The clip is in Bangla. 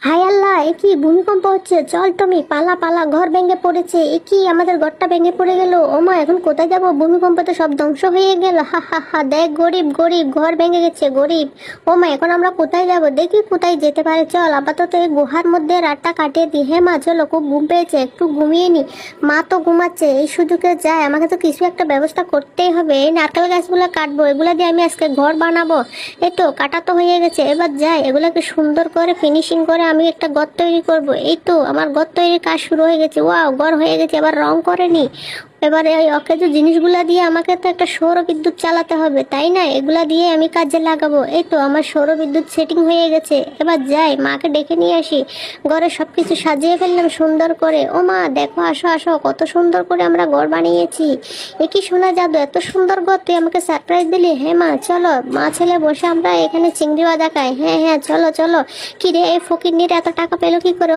হায় আল্লাহ, এ কি ভূমিকম্প হচ্ছে! চল টমি, পালা পালা, ঘর ভেঙে পড়েছে। এ কি, আমাদের ঘরটা ভেঙে পড়ে গেল! ও মা, এখন কোথায় যাব? ভূমিকম্পতে সব ধ্বংস হয়ে গেল। হা হা হা, দেখ গরিব গরিব, ঘর ভেঙে গেছে গরিব। ও মা, এখন আমরা কোথায় যাব? দেখি কোথায় যেতে পারে। চল আপাতত এই গুহার মধ্যে রাতটা কাটিয়ে দিই। হ্যাঁ মা, চলো, খুব ঘুম পেয়েছে, একটু ঘুমিয়ে নি। মা তো ঘুমাচ্ছে, এই সুযোগে যায়, আমাকে তো কিছু একটা ব্যবস্থা করতেই হবে। এই নারকেল গাছগুলো কাটবো, এগুলা দিয়ে আমি আজকে ঘর বানাবো। এই তো কাটা তো হয়ে গেছে, এবার যাই এগুলোকে সুন্দর করে ফিনিশিং করে আমি একটা ঘর তৈরি করব। এই তো আমার ঘর তৈরির কাজ শুরু হয়ে গেছে। ওয়াও, ঘর হয়ে গেছে, এবার রং করে নি। এবারে ওই অকেজো জিনিসগুলা দিয়ে আমাকে তো একটা সৌর বিদ্যুৎ চালাতে হবে, তাই না? এগুলা দিয়ে আমি কাজে লাগাবো। এই তো আমার সৌর বিদ্যুৎ সেটিং হয়ে গেছে। এবার যাই, মাকে ডেকে নিয়ে আসি। ঘরে সব কিছু সাজিয়ে ফেললাম সুন্দর করে। ও মা, দেখো, আসো আসো, কত সুন্দর করে আমরা ঘর বানিয়েছি। এ কি শোনা জাদু, এত সুন্দর ঘর, তুই আমাকে সারপ্রাইজ দিলি। হ্যাঁ মা, চলো, মা ছেলে বসে আমরা এখানে চিংড়ি বাজা খাই। হ্যাঁ হ্যাঁ, চলো চলো। কি রে, এই ফকিন্নির এত টাকা পেলো কি করে?